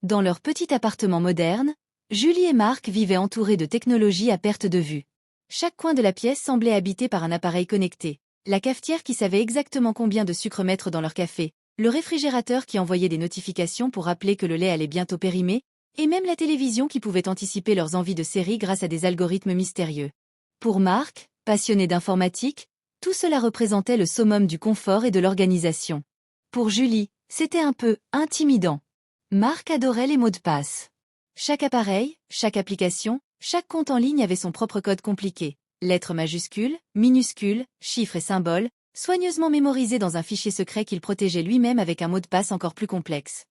Dans leur petit appartement moderne, Julie et Marc vivaient entourés de technologies à perte de vue. Chaque coin de la pièce semblait habité par un appareil connecté. La cafetière qui savait exactement combien de sucre mettre dans leur café, le réfrigérateur qui envoyait des notifications pour rappeler que le lait allait bientôt périmer, et même la télévision qui pouvait anticiper leurs envies de séries grâce à des algorithmes mystérieux. Pour Marc, passionné d'informatique, tout cela représentait le summum du confort et de l'organisation. Pour Julie, c'était un peu intimidant. Marc adorait les mots de passe. Chaque appareil, chaque application, chaque compte en ligne avait son propre code compliqué. Lettres majuscules, minuscules, chiffres et symboles, soigneusement mémorisés dans un fichier secret qu'il protégeait lui-même avec un mot de passe encore plus complexe.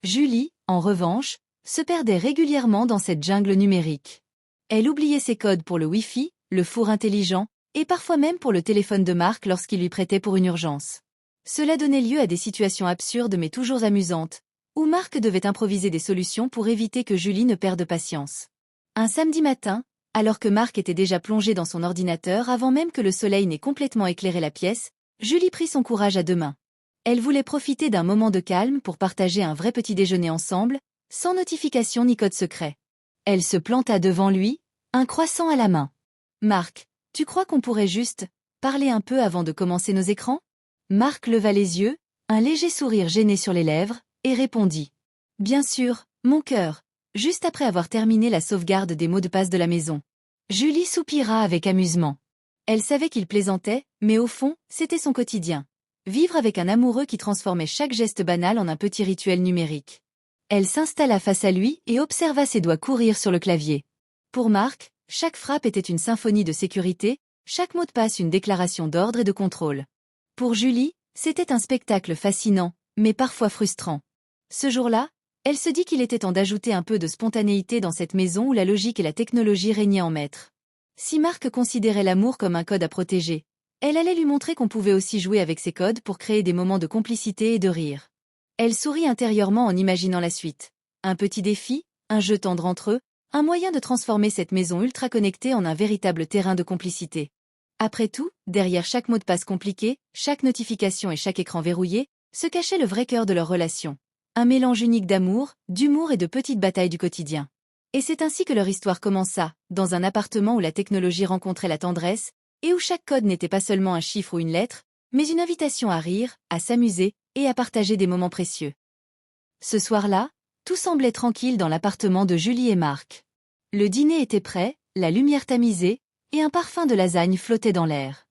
Julie, en revanche, se perdait régulièrement dans cette jungle numérique. Elle oubliait ses codes pour le Wi-Fi, le four intelligent, et parfois même pour le téléphone de Marc lorsqu'il lui prêtait pour une urgence. Cela donnait lieu à des situations absurdes mais toujours amusantes, où Marc devait improviser des solutions pour éviter que Julie ne perde patience. Un samedi matin, alors que Marc était déjà plongé dans son ordinateur avant même que le soleil n'ait complètement éclairé la pièce, Julie prit son courage à deux mains. Elle voulait profiter d'un moment de calme pour partager un vrai petit déjeuner ensemble, sans notification ni code secret. Elle se planta devant lui, un croissant à la main. « Marc, tu crois qu'on pourrait juste parler un peu avant de commencer nos écrans ?» Marc leva les yeux, un léger sourire gêné sur les lèvres, et répondit. « Bien sûr, mon cœur, juste après avoir terminé la sauvegarde des mots de passe de la maison. » Julie soupira avec amusement. Elle savait qu'il plaisantait, mais au fond, c'était son quotidien. Vivre avec un amoureux qui transformait chaque geste banal en un petit rituel numérique. Elle s'installa face à lui et observa ses doigts courir sur le clavier. Pour Marc, chaque frappe était une symphonie de sécurité, chaque mot de passe une déclaration d'ordre et de contrôle. Pour Julie, c'était un spectacle fascinant, mais parfois frustrant. Ce jour-là, elle se dit qu'il était temps d'ajouter un peu de spontanéité dans cette maison où la logique et la technologie régnaient en maître. Si Marc considérait l'amour comme un code à protéger, elle allait lui montrer qu'on pouvait aussi jouer avec ces codes pour créer des moments de complicité et de rire. Elle sourit intérieurement en imaginant la suite. Un petit défi, un jeu tendre entre eux, un moyen de transformer cette maison ultra connectée en un véritable terrain de complicité. Après tout, derrière chaque mot de passe compliqué, chaque notification et chaque écran verrouillé, se cachait le vrai cœur de leur relation. Un mélange unique d'amour, d'humour et de petites batailles du quotidien. Et c'est ainsi que leur histoire commença, dans un appartement où la technologie rencontrait la tendresse, et où chaque code n'était pas seulement un chiffre ou une lettre, mais une invitation à rire, à s'amuser, et à partager des moments précieux. Ce soir-là, tout semblait tranquille dans l'appartement de Julie et Marc. Le dîner était prêt, la lumière tamisée, et un parfum de lasagne flottait dans l'air.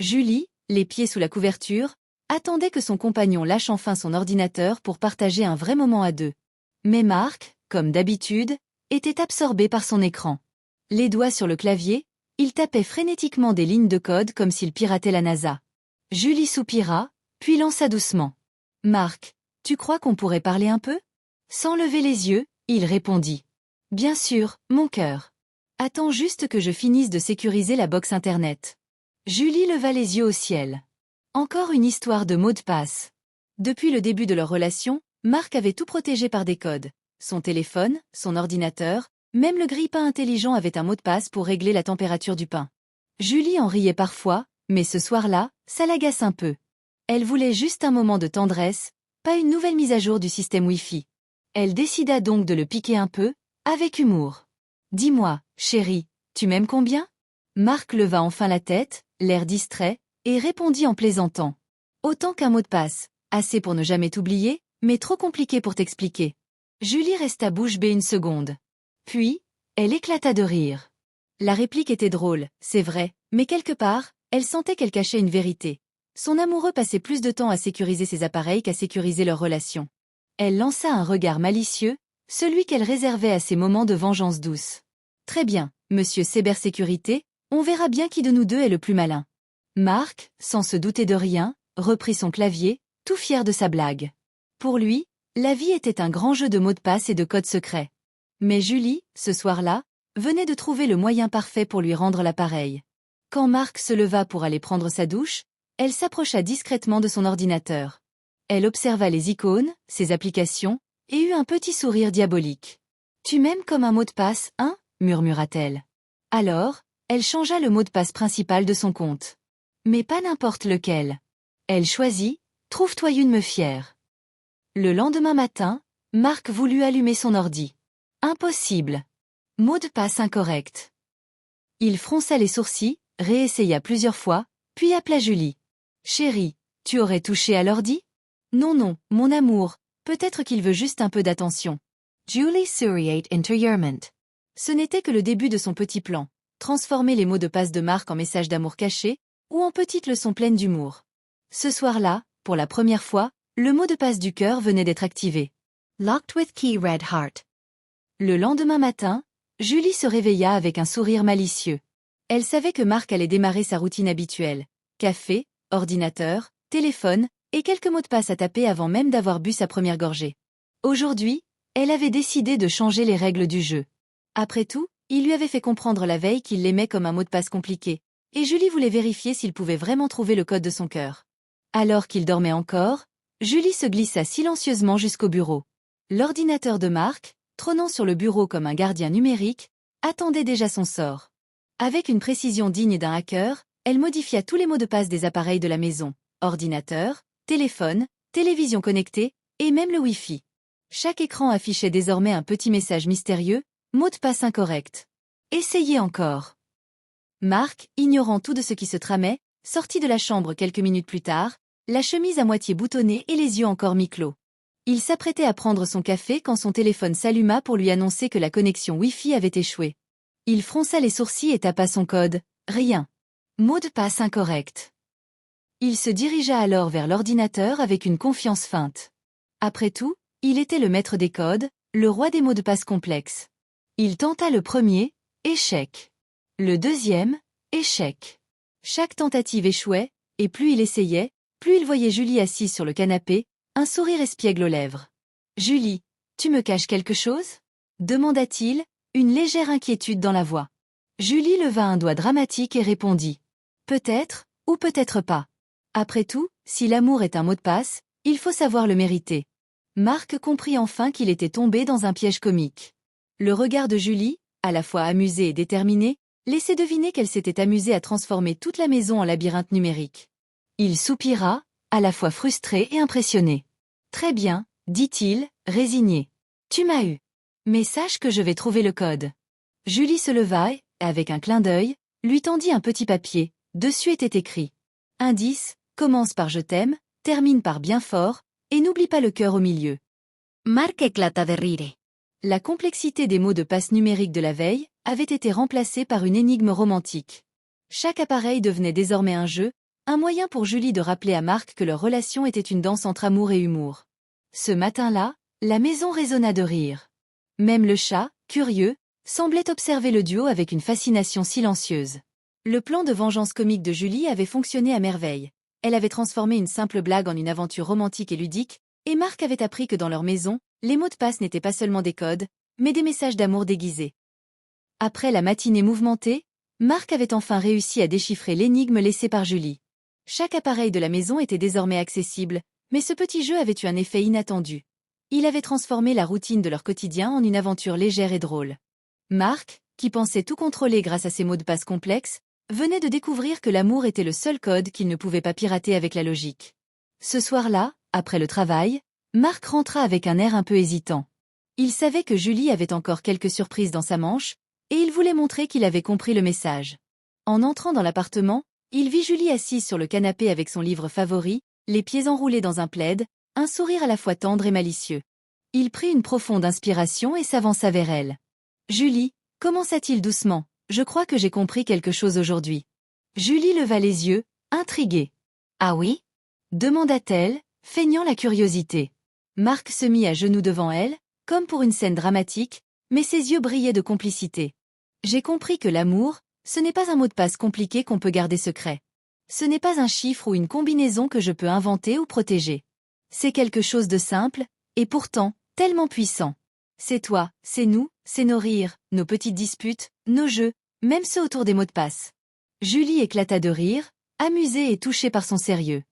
Julie, les pieds sous la couverture, attendait que son compagnon lâche enfin son ordinateur pour partager un vrai moment à deux. Mais Marc, comme d'habitude, était absorbé par son écran. Les doigts sur le clavier, il tapait frénétiquement des lignes de code comme s'il piratait la NASA. Julie soupira, puis lança doucement. « Marc, tu crois qu'on pourrait parler un peu ?» Sans lever les yeux, il répondit. « Bien sûr, mon cœur. Attends juste que je finisse de sécuriser la box Internet. » Julie leva les yeux au ciel. Encore une histoire de mots de passe. Depuis le début de leur relation, Marc avait tout protégé par des codes. Son téléphone, son ordinateur, même le grille-pain intelligent avait un mot de passe pour régler la température du pain. Julie en riait parfois, mais ce soir-là, ça l'agace un peu. Elle voulait juste un moment de tendresse, pas une nouvelle mise à jour du système Wi-Fi. Elle décida donc de le piquer un peu, avec humour. « Dis-moi, chérie, tu m'aimes combien ?» Marc leva enfin la tête, l'air distrait, et répondit en plaisantant. « Autant qu'un mot de passe, assez pour ne jamais t'oublier, mais trop compliqué pour t'expliquer. » Julie resta bouche bée une seconde. Puis, elle éclata de rire. La réplique était drôle, c'est vrai, mais quelque part, elle sentait qu'elle cachait une vérité. Son amoureux passait plus de temps à sécuriser ses appareils qu'à sécuriser leur relation. Elle lança un regard malicieux, celui qu'elle réservait à ses moments de vengeance douce. « Très bien, monsieur Cybersécurité, on verra bien qui de nous deux est le plus malin. » Marc, sans se douter de rien, reprit son clavier, tout fier de sa blague. Pour lui, la vie était un grand jeu de mots de passe et de codes secrets. Mais Julie, ce soir-là, venait de trouver le moyen parfait pour lui rendre l'appareil. Quand Marc se leva pour aller prendre sa douche, elle s'approcha discrètement de son ordinateur. Elle observa les icônes, ses applications, et eut un petit sourire diabolique. « Tu m'aimes comme un mot de passe, hein ?» murmura-t-elle. Alors, elle changea le mot de passe principal de son compte. Mais pas n'importe lequel. Elle choisit « Trouve-toi une me fière ». Le lendemain matin, Marc voulut allumer son ordi. Impossible. Mot de passe incorrect. Il fronça les sourcils, réessaya plusieurs fois, puis appela Julie. Chérie, tu aurais touché à l'ordi? Non, non, mon amour, peut-être qu'il veut juste un peu d'attention. Julie souried intérieurement. Ce n'était que le début de son petit plan, transformer les mots de passe de Marc en messages d'amour cachés, ou en petites leçons pleines d'humour. Ce soir-là, pour la première fois, le mot de passe du cœur venait d'être activé. Locked with key red heart. Le lendemain matin, Julie se réveilla avec un sourire malicieux. Elle savait que Marc allait démarrer sa routine habituelle. Café, ordinateur, téléphone, et quelques mots de passe à taper avant même d'avoir bu sa première gorgée. Aujourd'hui, elle avait décidé de changer les règles du jeu. Après tout, il lui avait fait comprendre la veille qu'il l'aimait comme un mot de passe compliqué, et Julie voulait vérifier s'il pouvait vraiment trouver le code de son cœur. Alors qu'il dormait encore, Julie se glissa silencieusement jusqu'au bureau. L'ordinateur de Marc, trônant sur le bureau comme un gardien numérique, attendait déjà son sort. Avec une précision digne d'un hacker, elle modifia tous les mots de passe des appareils de la maison, ordinateur, téléphone, télévision connectée, et même le Wi-Fi. Chaque écran affichait désormais un petit message mystérieux, mot de passe incorrect. Essayez encore. Marc, ignorant tout de ce qui se tramait, sortit de la chambre quelques minutes plus tard, la chemise à moitié boutonnée et les yeux encore mi-clos. Il s'apprêtait à prendre son café quand son téléphone s'alluma pour lui annoncer que la connexion Wi-Fi avait échoué. Il fronça les sourcils et tapa son code. Rien. Mot de passe incorrect. Il se dirigea alors vers l'ordinateur avec une confiance feinte. Après tout, il était le maître des codes, le roi des mots de passe complexes. Il tenta le premier, échec. Le deuxième, échec. Chaque tentative échouait, et plus il essayait, plus il voyait Julie assise sur le canapé, un sourire espiègle aux lèvres. « Julie, tu me caches quelque chose ?» demanda-t-il, une légère inquiétude dans la voix. Julie leva un doigt dramatique et répondit. « Peut-être, ou peut-être pas. Après tout, si l'amour est un mot de passe, il faut savoir le mériter. » Marc comprit enfin qu'il était tombé dans un piège comique. Le regard de Julie, à la fois amusé et déterminé, laissait deviner qu'elle s'était amusée à transformer toute la maison en labyrinthe numérique. Il soupira, à la fois frustré et impressionné. « Très bien, dit-il, résigné. Tu m'as eu. Mais sache que je vais trouver le code. » Julie se leva et, avec un clin d'œil, lui tendit un petit papier. Dessus était écrit. Indice, commence par je t'aime, termine par bien fort, et n'oublie pas le cœur au milieu. Marc éclata de rire. La complexité des mots de passe numérique de la veille avait été remplacée par une énigme romantique. Chaque appareil devenait désormais un jeu, un moyen pour Julie de rappeler à Marc que leur relation était une danse entre amour et humour. Ce matin-là, la maison résonna de rire. Même le chat, curieux, semblait observer le duo avec une fascination silencieuse. Le plan de vengeance comique de Julie avait fonctionné à merveille. Elle avait transformé une simple blague en une aventure romantique et ludique, et Marc avait appris que dans leur maison, les mots de passe n'étaient pas seulement des codes, mais des messages d'amour déguisés. Après la matinée mouvementée, Marc avait enfin réussi à déchiffrer l'énigme laissée par Julie. Chaque appareil de la maison était désormais accessible, mais ce petit jeu avait eu un effet inattendu. Il avait transformé la routine de leur quotidien en une aventure légère et drôle. Marc, qui pensait tout contrôler grâce à ses mots de passe complexes, venait de découvrir que l'amour était le seul code qu'il ne pouvait pas pirater avec la logique. Ce soir-là, après le travail, Marc rentra avec un air un peu hésitant. Il savait que Julie avait encore quelques surprises dans sa manche, et il voulait montrer qu'il avait compris le message. En entrant dans l'appartement, il vit Julie assise sur le canapé avec son livre favori, les pieds enroulés dans un plaid, un sourire à la fois tendre et malicieux. Il prit une profonde inspiration et s'avança vers elle. « Julie, commença-t-il doucement, je crois que j'ai compris quelque chose aujourd'hui. » Julie leva les yeux, intriguée. « Ah oui ?» demanda-t-elle, feignant la curiosité. Marc se mit à genoux devant elle, comme pour une scène dramatique, mais ses yeux brillaient de complicité. « J'ai compris que l'amour, ce n'est pas un mot de passe compliqué qu'on peut garder secret. Ce n'est pas un chiffre ou une combinaison que je peux inventer ou protéger. C'est quelque chose de simple, et pourtant, tellement puissant. C'est toi, c'est nous, c'est nos rires, nos petites disputes, nos jeux, même ceux autour des mots de passe. » Julie éclata de rire, amusée et touchée par son sérieux.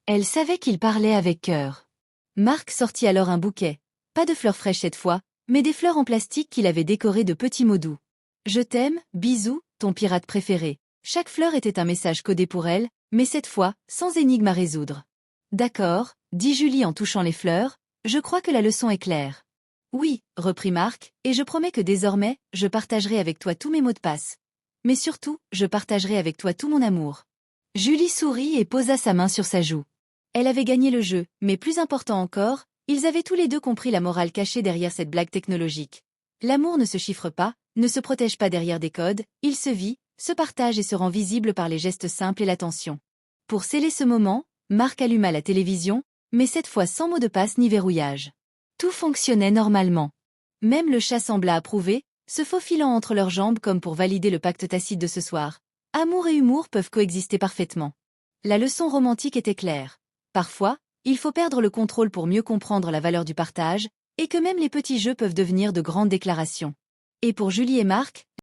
Elle savait qu'il parlait avec cœur. Marc sortit alors un bouquet. Pas de fleurs fraîches cette fois, mais des fleurs en plastique qu'il avait décorées de petits mots doux. « Je t'aime, bisous, ton pirate préféré. » Chaque fleur était un message codé pour elle, mais cette fois, sans énigme à résoudre. « D'accord, » dit Julie en touchant les fleurs, « je crois que la leçon est claire. Oui, reprit Marc, et je promets que désormais, je partagerai avec toi tous mes mots de passe. Mais surtout, je partagerai avec toi tout mon amour. Julie sourit et posa sa main sur sa joue. Elle avait gagné le jeu, mais plus important encore, ils avaient tous les deux compris la morale cachée derrière cette blague technologique. L'amour ne se chiffre pas, ne se protège pas derrière des codes, il se vit, se partage et se rend visible par les gestes simples et l'attention. Pour sceller ce moment, Marc alluma la télévision, mais cette fois sans mot de passe ni verrouillage. Tout fonctionnait normalement. Même le chat sembla approuver, se faufilant entre leurs jambes comme pour valider le pacte tacite de ce soir. Amour et humour peuvent coexister parfaitement. La leçon romantique était claire. Parfois, il faut perdre le contrôle pour mieux comprendre la valeur du partage, et que même les petits jeux peuvent devenir de grandes déclarations. Et pour Julie et Marc,